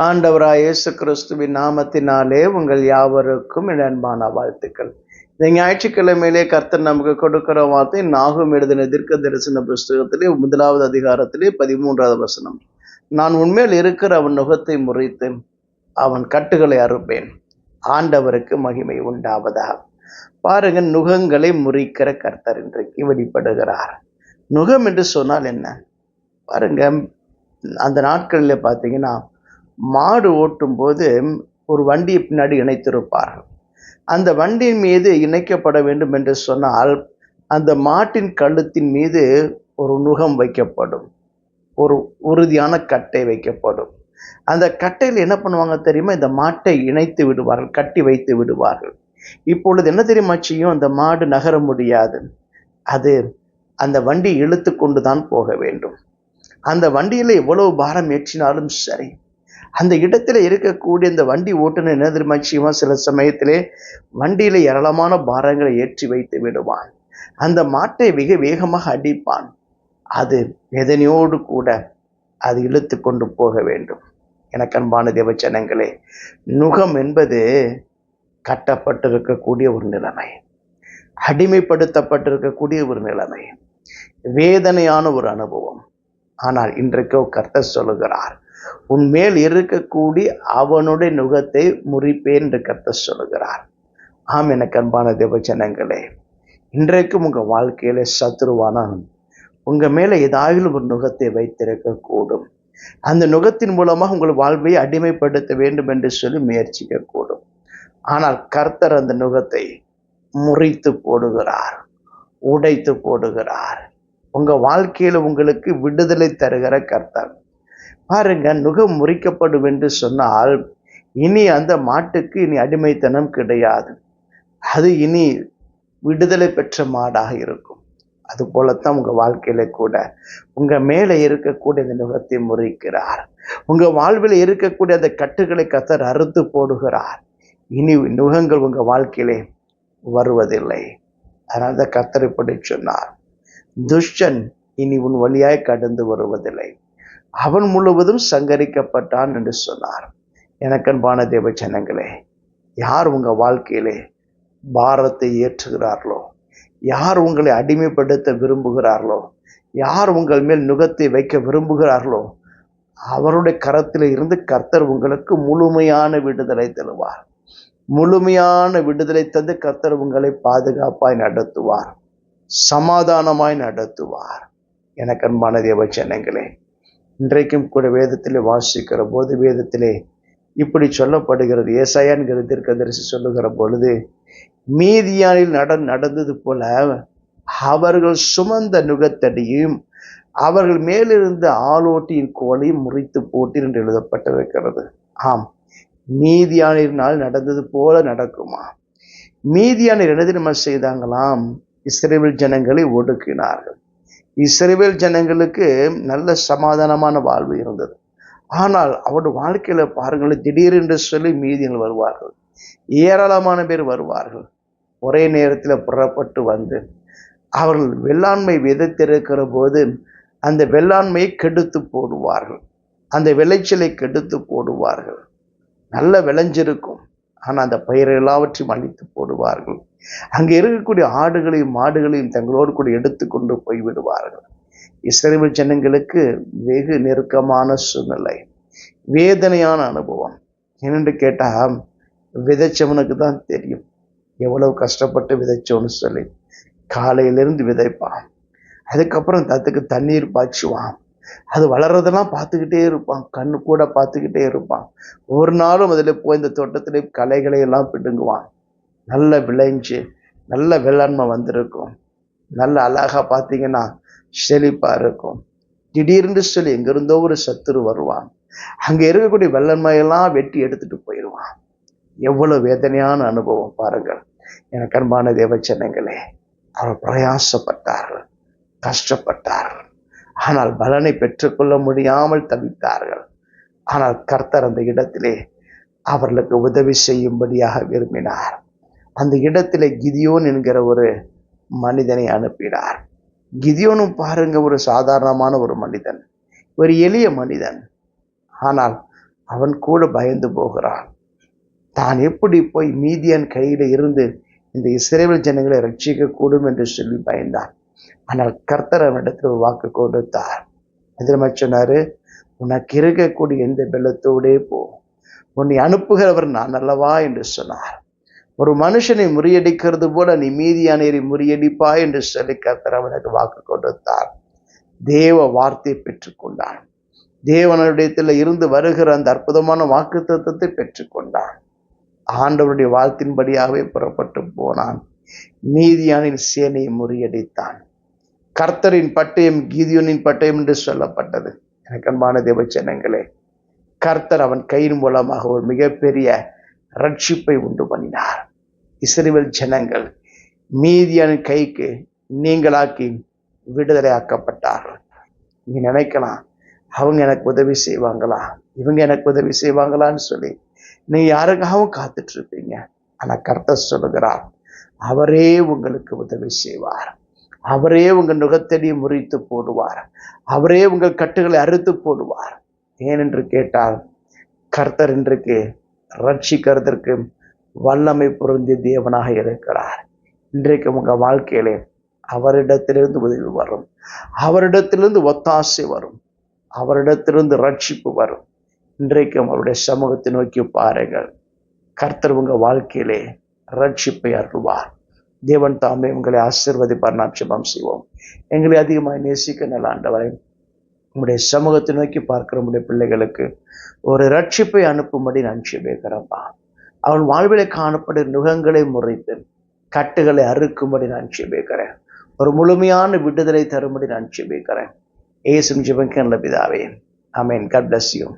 ஆண்டவராய் இயேசு கிறிஸ்துவின் நாமத்தினாலே உங்கள் யாவருக்கும் என் அன்பான வாழ்த்துக்கள். இந்த ஞாயிற்றுக்கிழமையிலே கர்த்தர் நமக்கு கொடுக்கிற வார்த்தை நாகும் எழுதின தீர்க்க தரிசன புஸ்தகத்திலே 1வது அதிகாரத்திலே 13வது வசனம். நான் உன்மேல் இருக்கிற அவன் நுகத்தை முறித்து அவன் கட்டுகளை அறுப்பேன். ஆண்டவருக்கு மகிமை உண்டாவதாக. பாருங்க, நுகங்களை முறிக்கிற கர்த்தர் இன்றைக்கு வெளிப்படுகிறார். நுகம் என்று சொன்னால் என்ன? பாருங்க, அந்த நாட்களில் பார்த்தீங்கன்னா மாடு ஓட்டும் போது ஒரு வண்டியை பின்னாடி இணைத்திருப்பார்கள். அந்த வண்டியின் மீது இணைக்கப்பட வேண்டும் என்று சொன்னால் அந்த மாட்டின் கழுத்தின் மீது ஒரு நுகம் வைக்கப்படும், ஒரு உறுதியான கட்டை வைக்கப்படும். அந்த கட்டையில் என்ன பண்ணுவாங்க தெரியுமா? இந்த மாட்டை இணைத்து விடுவார்கள், கட்டி வைத்து விடுவார்கள். இப்பொழுது என்ன தெரியுமா செய்யும்? அந்த மாடு நகர முடியாது. அது அந்த வண்டி இழுத்து கொண்டு தான் போக வேண்டும். அந்த வண்டியில் எவ்வளவு பாரம் ஏற்றினாலும் சரி, அந்த இடத்துல இருக்கக்கூடிய இந்த வண்டி ஓட்டுநர் என்ன தெரியுமா செய்வான்? சில சமயத்திலே வண்டியில ஏராளமான பாரங்களை ஏற்றி வைத்து விடுவான். அந்த மாட்டை மிக வேகமாக அடிப்பான். அது வேதனையோடு கூட அது இழுத்து கொண்டு போக வேண்டும். எனக்கு அன்பான தேவ ஜனங்களே, நுகம் என்பது கட்டப்பட்டிருக்கக்கூடிய ஒரு நிலைமை, அடிமைப்படுத்தப்பட்டிருக்கக்கூடிய ஒரு நிலைமை, வேதனையான ஒரு அனுபவம். ஆனால் இன்றைக்கோ கர்த்தர் சொல்லுகிறார், உன் மேல் இருக்கக்கூடிய அவனுடைய நுகத்தை முறிப்பேன் என்று கர்த்தர் சொல்லுகிறார். ஆம், எனக்கு அன்பான தேவ ஜனங்களே, இன்றைக்கும் உங்க வாழ்க்கையில சத்துருவான உங்க மேல ஏதாவது ஒரு நுகத்தை வைத்திருக்க கூடும். அந்த நுகத்தின் மூலமாக உங்கள் வாழ்வை அடிமைப்படுத்த வேண்டும் என்று சொல்லி முயற்சிக்க கூடும். ஆனால் கர்த்தர் அந்த நுகத்தை முறித்து போடுகிறார், உடைத்து போடுகிறார். உங்க வாழ்க்கையில உங்களுக்கு விடுதலை தருகிற கர்த்தர். பாருங்க, நுகம் முறிக்கப்படும் என்று சொன்னால் இனி அந்த மாட்டுக்கு இனி அடிமைத்தனம் கிடையாது. அது இனி விடுதலை பெற்ற மாடாக இருக்கும். அது போலத்தான் உங்க வாழ்க்கையில கூட உங்க மேல இருக்கக்கூடிய அந்த நுகத்தை முறிக்கிறார். உங்க வாழ்வில் இருக்கக்கூடிய அந்த கட்டுகளை கர்த்தர் அறுத்து போடுகிறார். இனி நுகங்கள் உங்க வாழ்க்கையிலே வருவதில்லை. அதனால்தான் கர்த்தர் இப்படி சொன்னார், துஷ்டன் இனி உன் வழியாய் கடந்து வருவதில்லை, அவன் முழுவதும் சங்கரிக்கப்பட்டான் என்று சொன்னார். எனக்கு அன்பான தேவ ஜனங்களே, யார் உங்க வாழ்க்கையிலே பாரத்தை ஏற்றுகிறார்களோ, யார் உங்களை அடிமைப்படுத்த விரும்புகிறார்களோ, யார் உங்கள் மேல் நுகத்தை வைக்க விரும்புகிறார்களோ, அவருடைய கரத்தில் இருந்து கர்த்தர் உங்களுக்கு முழுமையான விடுதலை தருவார். முழுமையான விடுதலை தந்து கர்த்தர் உங்களை பாதுகாப்பாய் நடத்துவார், சமாதானமாய் நடத்துவார். எனக்கு அன்பான தேவ ஜனங்களே, இன்றைக்கும் கூட வேதத்திலே வாசிக்கிற போது வேதத்திலே இப்படி சொல்லப்படுகிறது. ஏசாயான்கிற தீர்க்கதரிசி சொல்லுகிற பொழுது, மீதியானில் நடந்தது போல அவர்கள் சுமந்த நுகத்தடியும் அவர்கள் மேலிருந்த ஆளோட்டியின் கோலையும் முறித்து போட்டீர் என்று எழுதப்பட்டிருக்கிறது. ஆம், மீதியானினால் நடந்தது போல நடக்குமா? மீதியானில் என்ன தெரியுமா செய்தாங்களாம்? இஸ்ரவேல் ஜனங்களை ஒடுக்கினார்கள். இஸ்ரவேல் ஜனங்களுக்கு நல்ல சமாதானமான வாழ்வு இருந்தது. ஆனால் அவருடைய வாழ்க்கையில பாருங்கள், திடீரென்று சொல்லி மீதியர்கள் வருவார்கள், ஏராளமான பேர் வருவார்கள். ஒரே நேரத்தில் புறப்பட்டு வந்து அவர்கள் வெள்ளாண்மை விதைத்திருக்கிற போது அந்த வெள்ளாண்மையை கெடுத்து போடுவார்கள், அந்த விளைச்சலை கெடுத்து போடுவார்கள். நல்ல விளைஞ்சிருக்கும், ஆனால் அந்த பயிரை எல்லாவற்றையும் அழித்து போடுவார்கள். அங்கே இருக்கக்கூடிய ஆடுகளையும் மாடுகளையும் தங்களோடு கூட எடுத்துக்கொண்டு போய்விடுவார்கள். இஸ்ரவேல் ஜனங்களுக்கு வெகு நெருக்கமான சூழ்நிலை, வேதனையான அனுபவம். என்னென்று கேட்டால், விதைச்சவனுக்கு தான் தெரியும் எவ்வளவு கஷ்டப்பட்டு விதைச்சோன்னு சொல்லி. காலையிலிருந்து விதைப்பான், அதுக்கப்புறம் அதுக்கு தண்ணீர் பாய்ச்சுவான், அது வளர்றதெல்லாம் பார்த்துக்கிட்டே இருப்பான், கண்ணு கூட பார்த்துக்கிட்டே இருப்பான். ஒரு நாளும் அதில் போய் இந்த தோட்டத்திலே களைகளை எல்லாம் பிடுங்குவான். நல்ல விளைஞ்சு நல்ல வெள்ளாண்மை வந்திருக்கும், நல்ல அழகா பார்த்தீங்கன்னா செழிப்பா இருக்கும். திடீர்னு சொல்லி எங்கிருந்தோ ஒரு சத்துரு வருவான், அங்க இருக்கக்கூடிய வெள்ளாண்மையெல்லாம் வெட்டி எடுத்துட்டு போயிடுவான். எவ்வளவு வேதனையான அனுபவம் பாருங்கள். எனக்கு அன்பான தேவ ஜனங்களே, அவர் பிரயாசப்பட்டார்கள், கஷ்டப்பட்டார்கள், ஆனால் பலனை பெற்றுக்கொள்ள முடியாமல் தவித்தார்கள். ஆனால் கர்த்தர் அந்த இடத்திலே அவர்களுக்கு உதவி செய்யும்படியாக விரும்பினார். அந்த இடத்திலே கிதியோன் என்கிற ஒரு மனிதனை அனுப்பினார். கிதியோனும் பாருங்க, ஒரு சாதாரணமான ஒரு மனிதன், ஒரு எளிய மனிதன். ஆனால் அவன் கூட பயந்து போகிறான். தான் எப்படி போய் மீதியான் கையில இருந்து இந்த இஸ்ரவேல் ஜனங்களை ரட்சிக்க கூடும் என்று சொல்லி பயந்தான். ஆனால் கர்த்தர் அவனிடத்தில் ஒரு வாக்கு கொடுத்தார். எதிரமா சொன்னாரு, உனக்கு இருக்கக்கூடிய எந்த பெலத்தோடே போ, உன்னை அனுப்புகிறவர் நான் அல்லவா என்று சொன்னார். ஒரு மனுஷனை முறியடிக்கிறது போல நீ மீதியானேரை முறியடிப்பா என்று சொல்லி கர்த்தர் அவனுக்கு வாக்கு கொடுத்தார். தேவ வார்த்தையை பெற்றுக்கொண்டான். தேவனுடையத்தில் இருந்து வருகிற அந்த அற்புதமான வாக்கு தத்துவத்தை பெற்றுக்கொண்டான். ஆண்டவருடைய வாழ்த்தின்படியாகவே புறப்பட்டு போனான். மீதியானின் சேனையை முறியடித்தான். கர்த்தரின் பட்டயம் கீதியோனின் பட்டயம் என்று சொல்லப்பட்டது. எனக்கு அன்பான தேவ ஜனங்களே, கர்த்தர் அவன் கையின் மூலமாக ஒரு மிகப்பெரிய ரட்சிப்பை உண்டு பண்ணினார். இஸ்ரவேல் ஜனங்கள் மீதியானின் கைக்கு நீங்களாக்கி விடுதலை ஆக்கப்பட்டார்கள். நீ நினைக்கலாம், அவங்க எனக்கு உதவி செய்வாங்களா, இவங்க எனக்கு உதவி செய்வாங்களான்னு சொல்லி நீங்க யாருக்காகவும் காத்துட்டு இருப்பீங்க. ஆனா கர்த்தர் சொல்லுகிறார், அவரே உங்களுக்கு உதவி செய்வார். அவரே உங்கள் நுகத்தடியை முறித்து போடுவார். அவரே உங்கள் கட்டுகளை அறுத்து போடுவார். ஏனென்று கேட்டால், கர்த்தர் இன்றைக்கு ரட்சிக்கிறதற்கு வல்லமை பொருந்திய தேவனாக இருக்கிறார். இன்றைக்கு உங்க வாழ்க்கையிலே அவரிடத்திலிருந்து உதவி வரும், அவரிடத்திலிருந்து ஒத்தாசை வரும், அவரிடத்திலிருந்து ரட்சிப்பு வரும். இன்றைக்கும் அவருடைய சமூகத்தை நோக்கி பாருங்கள். கர்த்தர் உங்க வாழ்க்கையிலே ரட்சிப்பை அருள்வார். தேவன் தாமே உங்களை ஆசீர்வதிப்பார். நாம் ஜெபம் செய்வோம். எங்களை அதிகமாக நேசிக்க நல்ல ஆண்டவரே, உங்களுடைய சமூகத்தை நோக்கி பார்க்கிற உங்களுடைய பிள்ளைகளுக்கு ஒரு ரட்சிப்பை அனுப்பும்படி நான் ஜெபிக்கிறேன்ப்பா. அவன் வாழ்விலே காணப்படும் நுகங்களை முறைத்து கட்டுகளை அறுக்கும்படி நான் ஜெபிக்கிறேன். ஒரு முழுமையான விடுதலை தரும்படி நான் ஜெபிக்கிறேன். இயேசுவின் ஜெபம் நல்ல பிதாவே, ஆமென். God bless you.